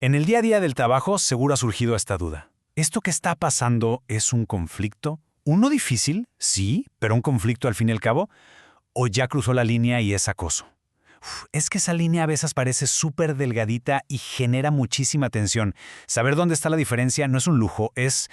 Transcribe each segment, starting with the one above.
En el día a día del trabajo seguro ha surgido esta duda. ¿Esto que está pasando es un conflicto? ¿Uno difícil? Sí, pero un conflicto al fin y al cabo. ¿O ya cruzó la línea y es acoso? Es que esa línea a veces parece súper delgadita y genera muchísima tensión. Saber dónde está la diferencia no es un lujo, es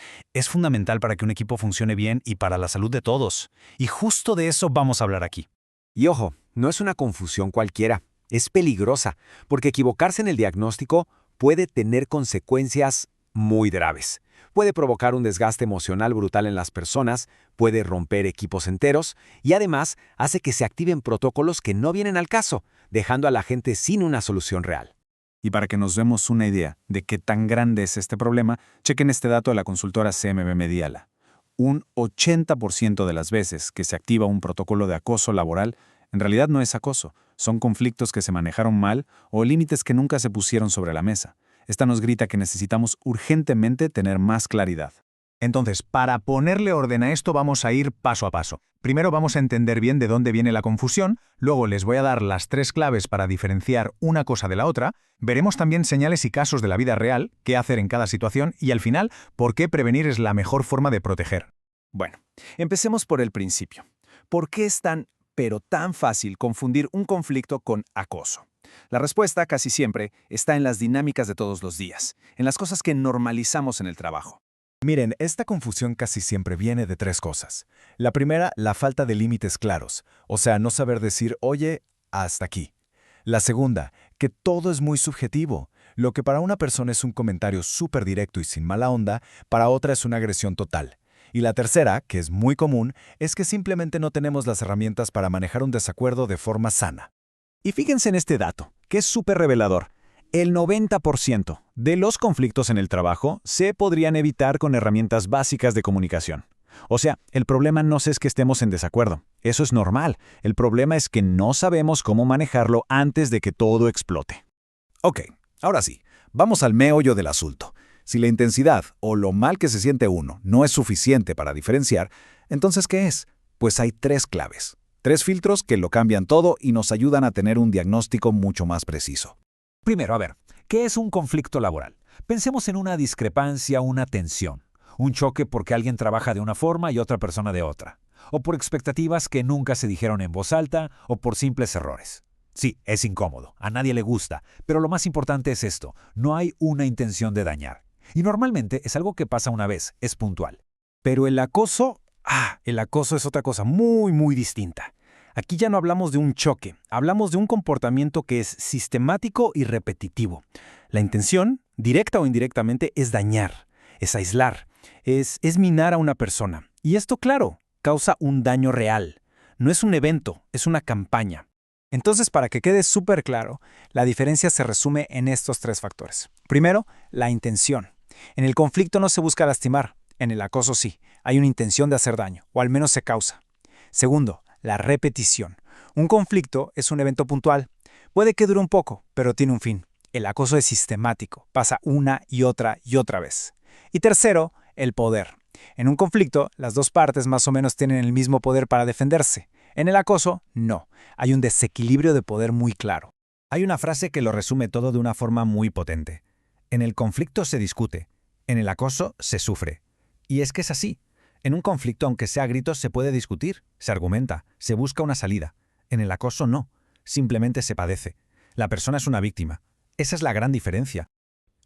fundamental para que un equipo funcione bien y para la salud de todos. Y justo de eso vamos a hablar aquí. Y ojo, no es una confusión cualquiera, es peligrosa, porque equivocarse en el diagnóstico puede tener consecuencias muy graves. Puede provocar un desgaste emocional brutal en las personas, puede romper equipos enteros y además hace que se activen protocolos que no vienen al caso, dejando a la gente sin una solución real. Y para que nos demos una idea de qué tan grande es este problema, chequen este dato de la consultora CMB Mediala. Un 80% de las veces que se activa un protocolo de acoso laboral, en realidad no es acoso, son conflictos que se manejaron mal o límites que nunca se pusieron sobre la mesa. Esta nos grita que necesitamos urgentemente tener más claridad. Entonces, para ponerle orden a esto vamos a ir paso a paso. Primero vamos a entender bien de dónde viene la confusión, luego les voy a dar las 3 claves para diferenciar una cosa de la otra, veremos también señales y casos de la vida real, qué hacer en cada situación y al final, por qué prevenir es la mejor forma de proteger. Bueno, empecemos por el principio. ¿Por qué es pero tan fácil confundir un conflicto con acoso? La respuesta casi siempre está en las dinámicas de todos los días, en las cosas que normalizamos en el trabajo. Miren, esta confusión casi siempre viene de 3 cosas. La primera, la falta de límites claros, o sea, no saber decir, oye, hasta aquí. La segunda, que todo es muy subjetivo. Lo que para una persona es un comentario súper directo y sin mala onda, para otra es una agresión total. Y la tercera, que es muy común, es que simplemente no tenemos las herramientas para manejar un desacuerdo de forma sana. Y fíjense en este dato, que es súper revelador. El 90% de los conflictos en el trabajo se podrían evitar con herramientas básicas de comunicación. O sea, el problema no es que estemos en desacuerdo. Eso es normal. El problema es que no sabemos cómo manejarlo antes de que todo explote. Ok, ahora sí, vamos al meollo del asunto. Si la intensidad o lo mal que se siente uno no es suficiente para diferenciar, entonces ¿qué es? Pues hay 3 claves. 3 filtros que lo cambian todo y nos ayudan a tener un diagnóstico mucho más preciso. Primero, a ver, ¿qué es un conflicto laboral? Pensemos en una discrepancia, una tensión. Un choque porque alguien trabaja de una forma y otra persona de otra. O por expectativas que nunca se dijeron en voz alta o por simples errores. Sí, es incómodo, a nadie le gusta, pero lo más importante es esto, no hay una intención de dañar. Y normalmente es algo que pasa una vez, es puntual. Pero el acoso es otra cosa muy distinta. Aquí ya no hablamos de un choque, hablamos de un comportamiento que es sistemático y repetitivo. La intención, directa o indirectamente, es dañar, es aislar, es minar a una persona. Y esto, claro, causa un daño real. No es un evento, es una campaña. Entonces, para que quede súper claro, la diferencia se resume en estos 3 factores. Primero, la intención. En el conflicto no se busca lastimar, en el acoso sí, hay una intención de hacer daño, o al menos se causa. Segundo, la repetición. Un conflicto es un evento puntual. Puede que dure un poco, pero tiene un fin. El acoso es sistemático, pasa una y otra vez. Y tercero, el poder. En un conflicto, las 2 partes más o menos tienen el mismo poder para defenderse. En el acoso, no. Hay un desequilibrio de poder muy claro. Hay una frase que lo resume todo de una forma muy potente. En el conflicto se discute, en el acoso se sufre. Y es que es así. En un conflicto, aunque sea a gritos, se puede discutir, se argumenta, se busca una salida. En el acoso no, simplemente se padece. La persona es una víctima. Esa es la gran diferencia.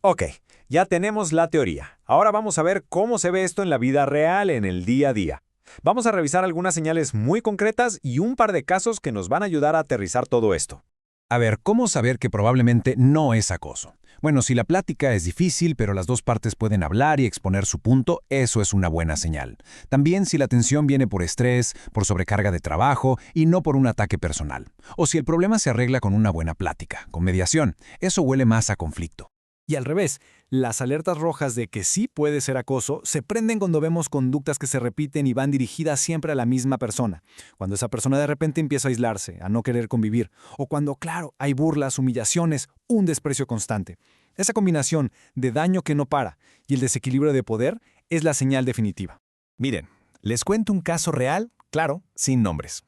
Ok, ya tenemos la teoría. Ahora vamos a ver cómo se ve esto en la vida real, en el día a día. Vamos a revisar algunas señales muy concretas y un par de casos que nos van a ayudar a aterrizar todo esto. A ver, ¿cómo saber que probablemente no es acoso? Bueno, si la plática es difícil, pero las 2 partes pueden hablar y exponer su punto, eso es una buena señal. También si la tensión viene por estrés, por sobrecarga de trabajo y no por un ataque personal. O si el problema se arregla con una buena plática, con mediación, eso huele más a conflicto. Y al revés, las alertas rojas de que sí puede ser acoso se prenden cuando vemos conductas que se repiten y van dirigidas siempre a la misma persona. Cuando esa persona de repente empieza a aislarse, a no querer convivir. O cuando, claro, hay burlas, humillaciones, un desprecio constante. Esa combinación de daño que no para y el desequilibrio de poder es la señal definitiva. Miren, les cuento un caso real, claro, sin nombres.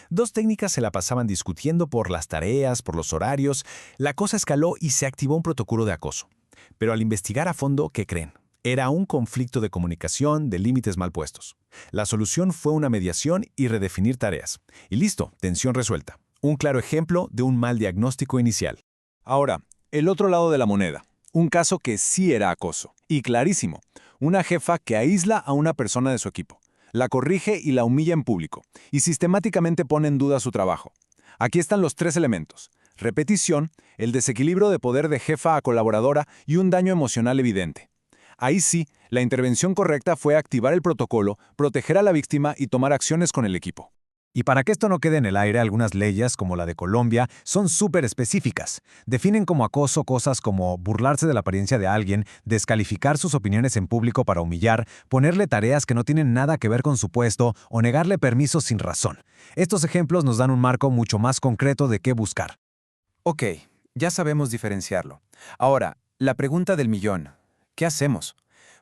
2 técnicas se la pasaban discutiendo por las tareas, por los horarios. La cosa escaló y se activó un protocolo de acoso. Pero al investigar a fondo, ¿qué creen? Era un conflicto de comunicación de límites mal puestos. La solución fue una mediación y redefinir tareas. Y listo, tensión resuelta. Un claro ejemplo de un mal diagnóstico inicial. Ahora, el otro lado de la moneda. Un caso que sí era acoso. Y clarísimo. Una jefa que aísla a una persona de su equipo. La corrige y la humilla en público. Y sistemáticamente pone en duda su trabajo. Aquí están los 3 elementos. Repetición, el desequilibrio de poder de jefa a colaboradora y un daño emocional evidente. Ahí sí, la intervención correcta fue activar el protocolo, proteger a la víctima y tomar acciones con el equipo. Y para que esto no quede en el aire, algunas leyes, como la de Colombia, son súper específicas. Definen como acoso cosas como burlarse de la apariencia de alguien, descalificar sus opiniones en público para humillar, ponerle tareas que no tienen nada que ver con su puesto o negarle permisos sin razón. Estos ejemplos nos dan un marco mucho más concreto de qué buscar. Ok, ya sabemos diferenciarlo. Ahora, la pregunta del millón. ¿Qué hacemos?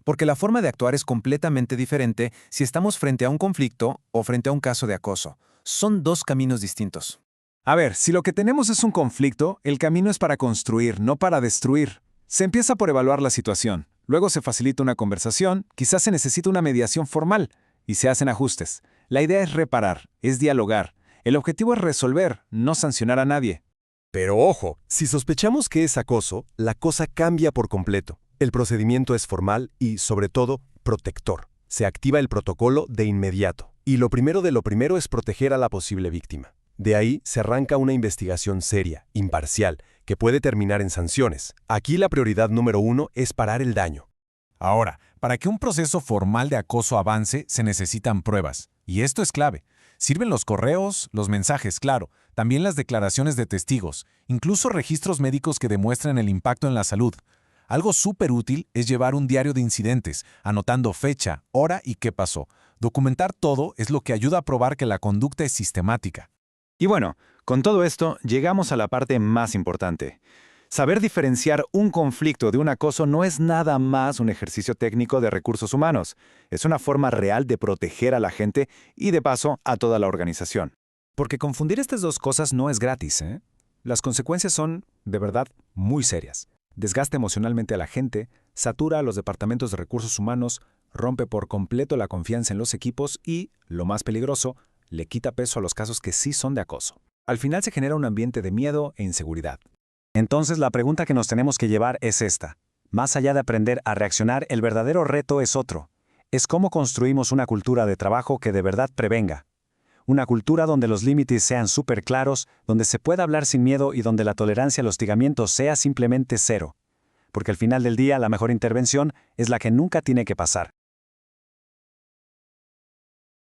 Porque la forma de actuar es completamente diferente si estamos frente a un conflicto o frente a un caso de acoso. Son 2 caminos distintos. A ver, si lo que tenemos es un conflicto, el camino es para construir, no para destruir. Se empieza por evaluar la situación. Luego se facilita una conversación, quizás se necesita una mediación formal, y se hacen ajustes. La idea es reparar, es dialogar. El objetivo es resolver, no sancionar a nadie. Pero ojo, si sospechamos que es acoso, la cosa cambia por completo. El procedimiento es formal y, sobre todo, protector. Se activa el protocolo de inmediato. Y lo primero de lo primero es proteger a la posible víctima. De ahí se arranca una investigación seria, imparcial, que puede terminar en sanciones. Aquí la prioridad número 1 es parar el daño. Ahora, para que un proceso formal de acoso avance, se necesitan pruebas. Y esto es clave. Sirven los correos, los mensajes, claro, también las declaraciones de testigos, incluso registros médicos que demuestren el impacto en la salud. Algo súper útil es llevar un diario de incidentes, anotando fecha, hora y qué pasó. Documentar todo es lo que ayuda a probar que la conducta es sistemática. Y bueno, con todo esto llegamos a la parte más importante. Saber diferenciar un conflicto de un acoso no es nada más un ejercicio técnico de recursos humanos. Es una forma real de proteger a la gente y de paso a toda la organización. Porque confundir estas 2 cosas no es gratis, ¿eh? Las consecuencias son, de verdad, muy serias. Desgasta emocionalmente a la gente, satura a los departamentos de recursos humanos, rompe por completo la confianza en los equipos y, lo más peligroso, le quita peso a los casos que sí son de acoso. Al final se genera un ambiente de miedo e inseguridad. Entonces la pregunta que nos tenemos que llevar es esta. Más allá de aprender a reaccionar, el verdadero reto es otro. Es cómo construimos una cultura de trabajo que de verdad prevenga. Una cultura donde los límites sean súper claros, donde se pueda hablar sin miedo y donde la tolerancia al hostigamiento sea simplemente 0. Porque al final del día la mejor intervención es la que nunca tiene que pasar.